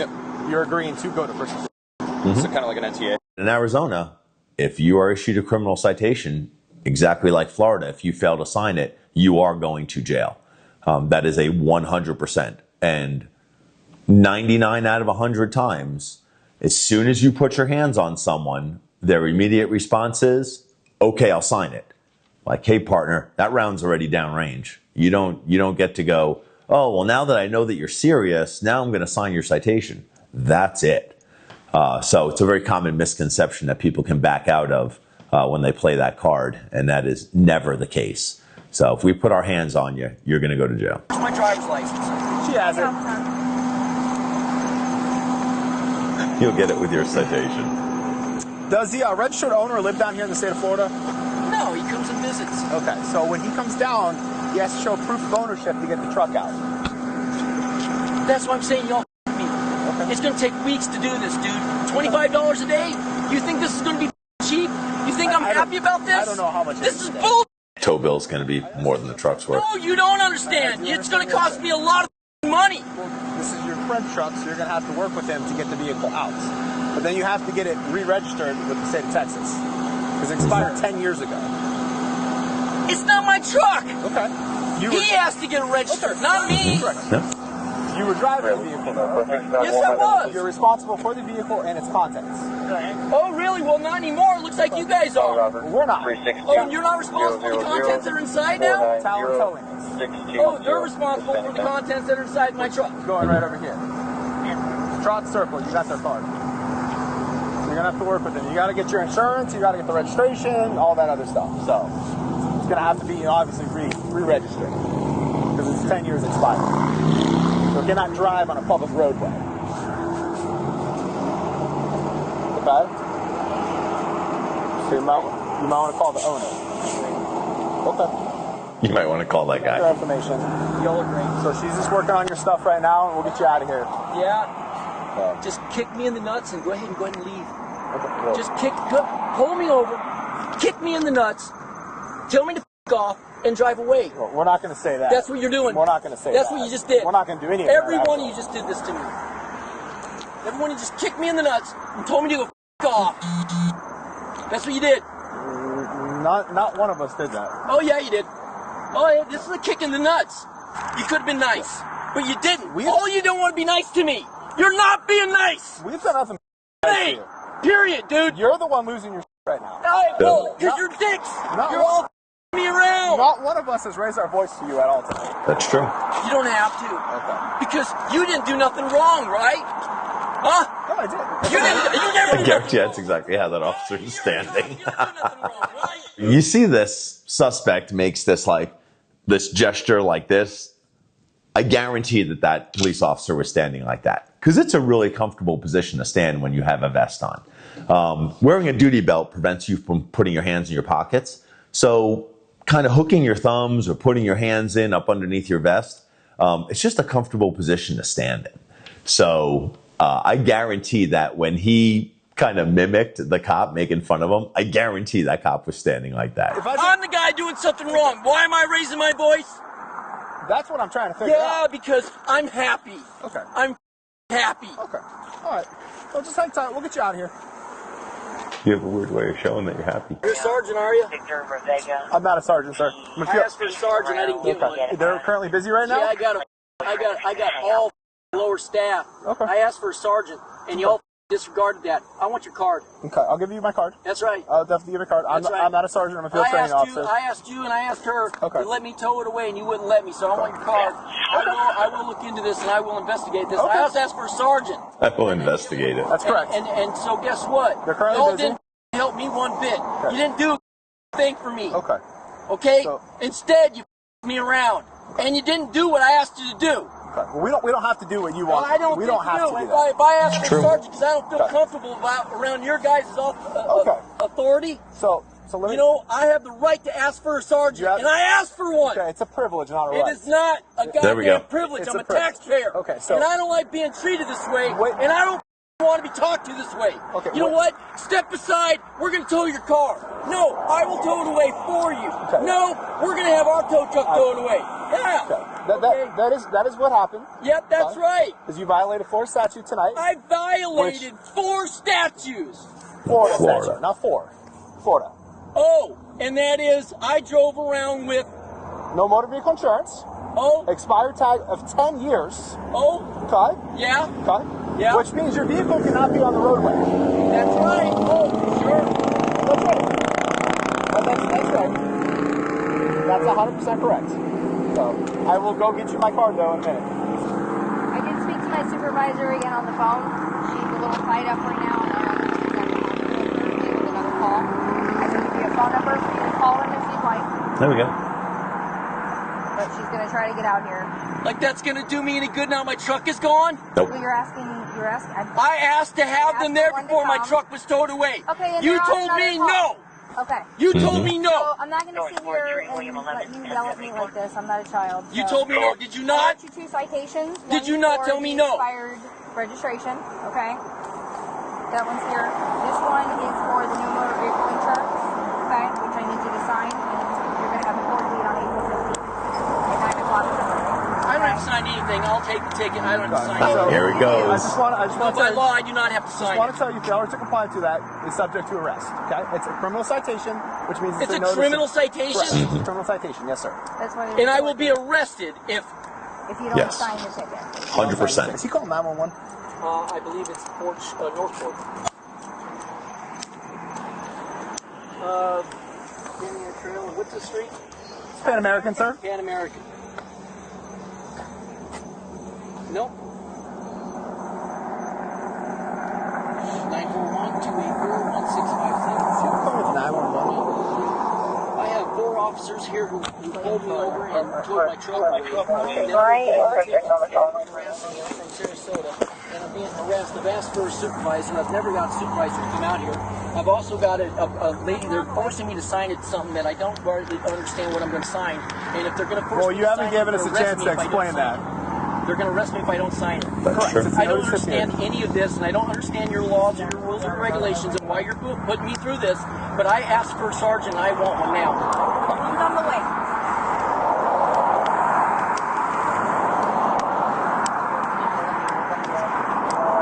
Speaker 6: you're agreeing to go to first appearance.
Speaker 7: So kind of like an NTA.
Speaker 3: In Arizona, if you are issued a criminal citation, exactly like Florida, if you fail to sign it, you are going to jail. That is a 100%. And 99 out of 100 times, as soon as you put your hands on someone, their immediate response is, okay, I'll sign it. Like, hey, partner, that round's already downrange. You don't get to go, oh, well, now that I know that you're serious, now I'm going to sign your citation. That's it. So it's a very common misconception that people can back out of when they play that card, and that is never the case. So if we put our hands on you, you're going to go to jail.
Speaker 1: Where's my driver's license?
Speaker 6: She has it.
Speaker 3: You'll get it with your citation.
Speaker 6: Does the registered owner live down here in the state of Florida?
Speaker 1: No, he comes and visits.
Speaker 6: Okay, so when he comes down, he has to show proof of ownership to get the truck out.
Speaker 1: That's why I'm saying y'all me.
Speaker 6: Okay.
Speaker 1: It's going to take weeks to do this, dude. $25 a day? You think this is going to be cheap? You think I'm happy about this?
Speaker 6: I don't know how much.
Speaker 1: This is bull.
Speaker 3: Tow bill's going to be more than the truck's worth.
Speaker 1: No, you don't understand. It's going to cost me a lot of money.
Speaker 6: Well, this is your friend's truck, so you're going to have to work with him to get the vehicle out. But then you have to get it re-registered with the state of Texas. Because it expired 10 years ago.
Speaker 1: It's not my truck.
Speaker 6: Okay.
Speaker 1: He has to get it registered, not me.
Speaker 6: Correct.
Speaker 3: Yeah.
Speaker 6: You were driving the vehicle, though.
Speaker 1: Yes, I was.
Speaker 6: You're responsible for the vehicle and its contents.
Speaker 1: Oh, really? Well, not anymore. It looks like you guys are.
Speaker 6: We're not.
Speaker 1: Oh, and you're not responsible for the contents that are inside now?
Speaker 6: Tower towing is.
Speaker 1: Oh, they're responsible for the contents that are inside my truck.
Speaker 6: Going right over here. Trot Circle, you got their card. So you're going to have to work with them. You got to get your insurance, you got to get the registration, all that other stuff. So it's going to have to be, obviously, re-registered. Because it's 10 years expired. So you cannot drive on a public roadway. Okay? So you might want to call the owner. Okay.
Speaker 3: You might want to call that
Speaker 6: Your
Speaker 3: guy.
Speaker 6: information.
Speaker 1: Y'all are great.
Speaker 6: So she's just working on your stuff right now, and we'll get you out of here.
Speaker 1: Yeah.
Speaker 6: Okay.
Speaker 1: Just kick me in the nuts and go ahead and leave.
Speaker 6: Okay, well,
Speaker 1: Just pull me over, kick me in the nuts, tell me to f off, and drive away.
Speaker 6: well, we're not going to say that.
Speaker 1: That's what you're doing.
Speaker 6: We're not going to say
Speaker 1: That's
Speaker 6: that.
Speaker 1: what you just did.
Speaker 6: We're not going to do any of that.
Speaker 1: Every one of
Speaker 6: actually.
Speaker 1: you just did this to me. Every one of you just kicked me in the nuts and told me to go f off. That's what you did.
Speaker 6: Not one of us did that.
Speaker 1: Oh, yeah, you did. Oh, yeah, this is a kick in the nuts. You could have been nice, but you didn't. All you don't want to be nice to me. You're not being nice.
Speaker 6: We've done nothing.
Speaker 1: Hey, Period, dude.
Speaker 6: You're the one losing your right now.
Speaker 1: Well, because you're dicks. You're all me around.
Speaker 6: Not one of us has raised our voice to you at all today.
Speaker 3: That's true.
Speaker 1: You don't have to.
Speaker 6: Okay.
Speaker 1: Because you didn't do nothing wrong, right? Huh?
Speaker 6: No, I did.
Speaker 1: You never did nothing
Speaker 3: That's exactly how that officer is standing.
Speaker 1: You didn't do nothing wrong, right?
Speaker 3: You see this suspect makes this gesture like this. I guarantee that police officer was standing like that. Because it's a really comfortable position to stand when you have a vest on. Wearing a duty belt prevents you from putting your hands in your pockets. So kind of hooking your thumbs or putting your hands in up underneath your vest, it's just a comfortable position to stand in. So I guarantee that when he kind of mimicked the cop making fun of him, I guarantee that cop was standing like that.
Speaker 1: I'm the guy doing something wrong. Why am I raising my voice?
Speaker 6: That's what I'm trying to figure out.
Speaker 1: Yeah, because I'm happy.
Speaker 6: Okay.
Speaker 1: I'm happy.
Speaker 6: Okay. All right. Well, just hang tight. We'll get you out of here.
Speaker 3: You have a weird way of showing that you're happy.
Speaker 1: You're a sergeant, are you?
Speaker 6: I'm not a sergeant, sir.
Speaker 1: I asked for a sergeant. I didn't get one.
Speaker 6: They're currently busy right now?
Speaker 1: Yeah, I got all lower staff.
Speaker 6: Okay.
Speaker 1: I asked for a sergeant, and y'all disregarded that. I want your card.
Speaker 6: Okay, I'll give you my card.
Speaker 1: That's right.
Speaker 6: I'll definitely give you a card.
Speaker 1: That's right.
Speaker 6: I'm not a sergeant. I'm a field training officer.
Speaker 1: I asked you and I asked her
Speaker 6: Okay.
Speaker 1: to let me tow it away, and you wouldn't let me, so I want your card. I will look into this, and I will investigate this.
Speaker 6: Okay.
Speaker 1: I also asked for a sergeant.
Speaker 3: I will investigate it.
Speaker 6: That's correct.
Speaker 1: And so guess what?
Speaker 6: They're currently
Speaker 1: Y'all
Speaker 6: busy.
Speaker 1: didn't help me one bit.
Speaker 6: Okay.
Speaker 1: You didn't do a thing for me.
Speaker 6: Okay.
Speaker 1: Okay?
Speaker 6: So-
Speaker 1: Instead, you me around, and you didn't do what I asked you to do.
Speaker 6: Okay. Well, we don't have to do what you want.
Speaker 1: Well, I don't
Speaker 6: we
Speaker 1: think
Speaker 6: don't have
Speaker 1: you
Speaker 6: to
Speaker 1: do.
Speaker 6: do that.
Speaker 1: If I ask for a sergeant because I don't feel
Speaker 6: Okay.
Speaker 1: comfortable around your guys'
Speaker 6: Okay.
Speaker 1: authority,
Speaker 6: So let me.
Speaker 1: you know, I have the right to ask for a sergeant,
Speaker 6: You have-
Speaker 1: and I asked for one.
Speaker 6: Okay, it's a privilege, not a
Speaker 1: It
Speaker 6: right.
Speaker 1: is not a
Speaker 3: There we go.
Speaker 1: goddamn privilege.
Speaker 6: It's
Speaker 1: I'm
Speaker 6: a
Speaker 1: a
Speaker 6: privilege.
Speaker 1: taxpayer.
Speaker 6: Okay, so-
Speaker 1: and I don't like being treated this way,
Speaker 6: Wait.
Speaker 1: and I don't want to be talked to this way.
Speaker 6: Okay,
Speaker 1: you know
Speaker 6: wait.
Speaker 1: what? Step aside. We're going to tow your car. No, I will tow it away for you.
Speaker 6: Okay.
Speaker 1: No, we're going to have our tow truck tow it away. Yeah.
Speaker 6: Okay.
Speaker 1: Okay.
Speaker 6: That is what happened.
Speaker 1: Yep, that's right.
Speaker 6: Because you violated Florida statute tonight.
Speaker 1: I violated 4 statutes.
Speaker 6: Florida
Speaker 3: Florida.
Speaker 6: statute, not 4. Florida.
Speaker 1: Oh, and that is I drove around with,
Speaker 6: No motor vehicle insurance.
Speaker 1: oh,
Speaker 6: Expired tag of 10 years.
Speaker 1: oh,
Speaker 6: Okay.
Speaker 1: yeah,
Speaker 6: Okay.
Speaker 1: Yeah.
Speaker 6: Which means your vehicle cannot be on the roadway.
Speaker 1: that's right. Oh, sure.
Speaker 6: That's right. That's right. That's 100% correct. So I will go get you my card though in a minute.
Speaker 5: I did speak to my supervisor again on the phone. She's a little tied up right now, and I don't know exactly how to deal with another call. I can give you a phone number for you to call him if you'd like,
Speaker 3: There we go.
Speaker 5: but she's going to try to get out here.
Speaker 1: Like that's going to do me any good now my truck is gone?
Speaker 3: Nope.
Speaker 5: Well, you're asking.
Speaker 1: I asked to have them there
Speaker 5: Asked for one to
Speaker 1: before my
Speaker 5: come.
Speaker 1: truck was towed away.
Speaker 5: Okay, and
Speaker 1: You
Speaker 5: they're on
Speaker 1: told
Speaker 5: another
Speaker 1: me
Speaker 5: call.
Speaker 1: no.
Speaker 5: Okay.
Speaker 1: You told me
Speaker 5: So
Speaker 1: no.
Speaker 5: I'm not going to sit here and let you yell at me like this. I'm not a child.
Speaker 1: You
Speaker 5: so.
Speaker 1: told me no. Did you
Speaker 5: I
Speaker 1: not?
Speaker 5: wrote you 2 citations.
Speaker 1: Did
Speaker 5: One
Speaker 1: you not
Speaker 5: for
Speaker 1: tell
Speaker 5: the
Speaker 1: me no?
Speaker 5: Expired registration. Okay. That one's here. This one is for the new motor vehicle insurance. Okay, which I need you to sign, and you're going to have a court date on April 15th at 9 o'clock in the morning.
Speaker 1: I don't have to sign anything. I'll take the ticket. I don't have to sign
Speaker 6: So,
Speaker 1: anything.
Speaker 3: Here he goes.
Speaker 6: I just want
Speaker 1: No,
Speaker 6: to
Speaker 1: by
Speaker 6: tell you.
Speaker 1: law, I do not have to
Speaker 6: I
Speaker 1: sign
Speaker 6: want
Speaker 1: it.
Speaker 6: to tell you, failure to comply to that is subject to arrest. Okay, it's a criminal citation, which means
Speaker 1: It's a
Speaker 6: notice
Speaker 1: criminal
Speaker 6: of-
Speaker 1: citation,
Speaker 6: Correct. Criminal citation, yes, sir.
Speaker 5: That's what it is.
Speaker 1: and I will be arrested if
Speaker 5: if you don't
Speaker 3: Yes.
Speaker 5: sign the ticket.
Speaker 3: 100%.
Speaker 6: Is he calling 911?
Speaker 1: I believe it's Northport. Indian Trail. What's the street?
Speaker 6: Pan American, sir.
Speaker 1: Pan American. Nope. 941-284-1657.
Speaker 6: Calling with 911.
Speaker 1: I have 4 officers here who pulled me over and towed my truck away. And I'm from Sarasota, and I'm being harassed. I've asked for a supervisor. I've never got a supervisor to come out here. I've also got a lady. They're forcing me to sign something that I don't really understand what I'm going to sign. And if they're going to force
Speaker 6: Well,
Speaker 1: me
Speaker 6: you
Speaker 1: to
Speaker 6: haven't
Speaker 1: sign
Speaker 6: given
Speaker 1: it,
Speaker 6: us a
Speaker 1: they're gonna
Speaker 6: chance
Speaker 1: arrest me
Speaker 6: to
Speaker 1: if I don't
Speaker 6: explain
Speaker 1: sign
Speaker 6: that.
Speaker 1: it. They're going to arrest me if I don't sign it.
Speaker 3: That's true.
Speaker 6: It's
Speaker 1: I don't
Speaker 6: notice of
Speaker 1: understand
Speaker 6: hearing.
Speaker 1: any of this, and I don't understand your laws or your rules or regulations and why you're putting me through this. But I asked for a sergeant, and I want one now.
Speaker 5: He's on the way.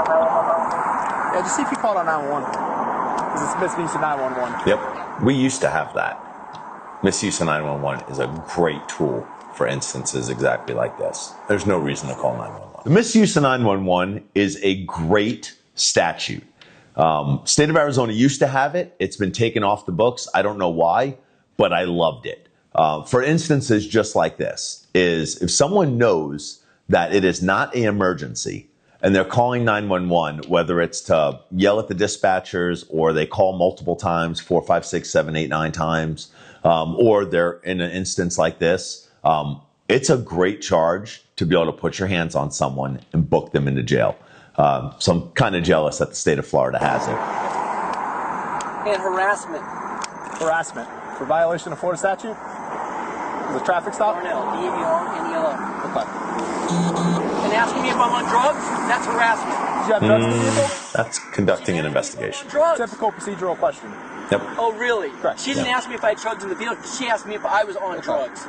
Speaker 6: Yeah, just see if you called on 911. Because it's misuse of 911.
Speaker 3: Yep. We used to have that. Misuse of 911 is a great tool for instances exactly like this. There's no reason to call 911. The misuse of 911 is a great statute. State of Arizona used to have it. It's been taken off the books. I don't know why, but I loved it. For instances just like this, is if someone knows that it is not an emergency and they're calling 911, whether it's to yell at the dispatchers or they call multiple times, 4, 5, 6, 7, 8, 9 times, or they're in an instance like this, it's a great charge to be able to put your hands on someone and book them into jail. So I'm kind of jealous that the state of Florida has it.
Speaker 1: And harassment.
Speaker 6: Harassment for violation of Florida statute? The traffic stop?
Speaker 1: Darnell, DVR, and yellow.
Speaker 6: Okay.
Speaker 1: And asking me if I'm on drugs, that's harassment.
Speaker 6: Do you have drugs in the vehicle?
Speaker 3: That's conducting an investigation.
Speaker 1: Drugs.
Speaker 6: Typical procedural question.
Speaker 3: Yep.
Speaker 1: Oh, really?
Speaker 6: Correct.
Speaker 1: She didn't ask me if I had drugs in the vehicle. She asked me if I was on drugs.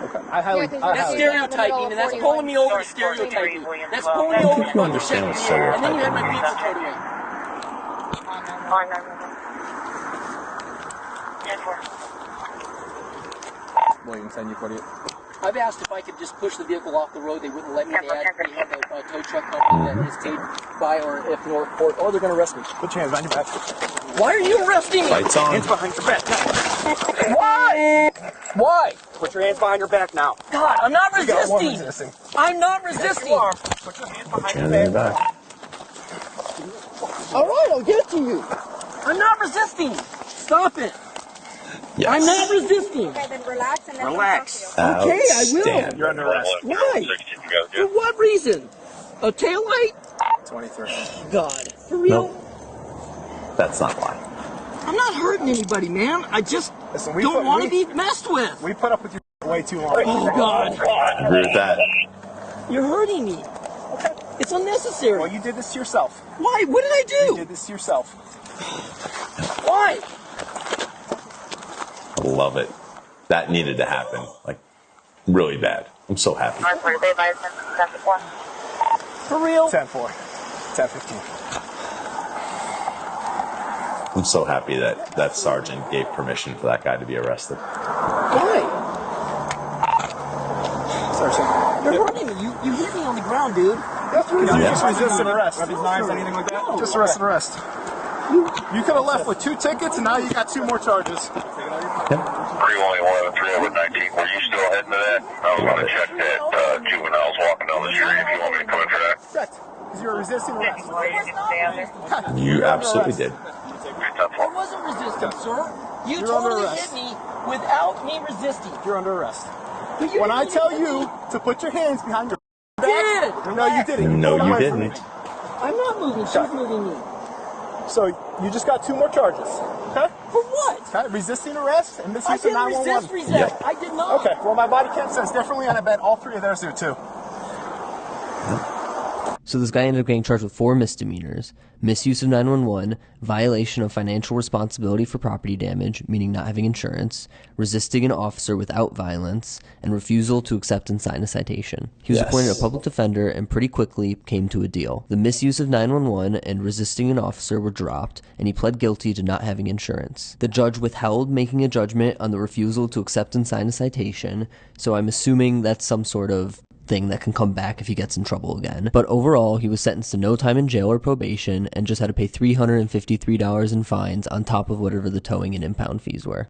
Speaker 6: Okay. I highly.
Speaker 1: That's stereotyping, and that's pulling me over to stereotyping. That's pulling me over to fucking
Speaker 3: understand what
Speaker 1: checking me. And then you had my
Speaker 3: stereotyping
Speaker 1: pizza towed away.
Speaker 6: William, send you 48.
Speaker 1: I've asked if I could just push the vehicle off the road. They wouldn't let me. They have a tow truck company that is paid by or if Northport. Oh, they're going to arrest me.
Speaker 6: Put your hands behind your back.
Speaker 1: Why are you arresting me?
Speaker 3: Lights on.
Speaker 6: Hands behind your back.
Speaker 1: Why? Why?
Speaker 6: Put your hands behind your back now.
Speaker 1: God, I'm not
Speaker 6: You got one
Speaker 1: resisting.
Speaker 6: resisting.
Speaker 1: I'm not resisting.
Speaker 6: You are. Put your hands behind
Speaker 3: Hands
Speaker 6: your
Speaker 3: in your
Speaker 6: back.
Speaker 3: back.
Speaker 1: All right, I'll get to you. I'm not resisting. Stop it.
Speaker 3: Yes.
Speaker 1: I'm not resisting.
Speaker 5: Okay, then relax and then
Speaker 6: Relax.
Speaker 1: Okay, I will.
Speaker 3: Outstanding.
Speaker 6: You're under arrest.
Speaker 1: Why? For what reason? A taillight?
Speaker 6: 23.
Speaker 1: God. For real?
Speaker 3: Nope. That's not why.
Speaker 1: I'm not hurting anybody, man. I just
Speaker 6: Listen,
Speaker 1: don't want to be messed with.
Speaker 6: We put up with you way too long.
Speaker 1: Oh, God.
Speaker 3: Agree with that.
Speaker 1: You're hurting me. It's unnecessary.
Speaker 6: Well, you did this to yourself.
Speaker 1: Why? What did I
Speaker 6: You
Speaker 1: do?
Speaker 6: did this to yourself.
Speaker 1: Why?
Speaker 3: I love it. That needed to happen. Like, really bad. I'm so happy.
Speaker 1: For real?
Speaker 6: 10-4. 10-15.
Speaker 3: I'm so happy that that sergeant gave permission for that guy to be arrested.
Speaker 1: Why?
Speaker 6: Sorry,
Speaker 1: You're hurting me. You hit me on the ground, dude.
Speaker 6: You just resisted arrest. These knives, anything like that?
Speaker 1: No.
Speaker 6: Just arrested arrest. You could have left with 2 tickets, and now you got 2 more charges.
Speaker 2: 311, 319. Were you still heading to that? I was going to check that juveniles walking down the street if you want me to come in for that.
Speaker 6: Correct. Because you were resisting arrest.
Speaker 3: You absolutely did.
Speaker 1: I wasn't resisting, sir. You
Speaker 6: You're under
Speaker 1: totally
Speaker 6: arrest.
Speaker 1: hit me without me resisting.
Speaker 6: You're under arrest.
Speaker 1: But you
Speaker 6: When I
Speaker 1: didn't
Speaker 6: tell
Speaker 1: even
Speaker 6: you to put your hands behind your
Speaker 1: did.
Speaker 6: back, no, you didn't.
Speaker 3: No,
Speaker 6: pulled
Speaker 3: you
Speaker 6: away from
Speaker 3: didn't.
Speaker 6: me.
Speaker 1: I'm not moving. She's moving me.
Speaker 6: So you just got 2 more charges. Okay?
Speaker 1: For what?
Speaker 6: Okay? Resisting arrest and
Speaker 1: I
Speaker 6: misuse of
Speaker 1: didn't
Speaker 6: 911.
Speaker 1: resist. I did not.
Speaker 6: Okay, well, my body cam says differently, and I bet all 3 of theirs do too.
Speaker 4: So this guy ended up getting charged with 4 misdemeanors: misuse of 911, violation of financial responsibility for property damage, meaning not having insurance, resisting an officer without violence, and refusal to accept and sign a citation. He was
Speaker 3: Yes.
Speaker 4: appointed a public defender and pretty quickly came to a deal. The misuse of 911 and resisting an officer were dropped, and he pled guilty to not having insurance. The judge withheld making a judgment on the refusal to accept and sign a citation, so I'm assuming that's some sort of thing that can come back if he gets in trouble again. But overall, he was sentenced to no time in jail or probation and just had to pay $353 in fines on top of whatever the towing and impound fees were.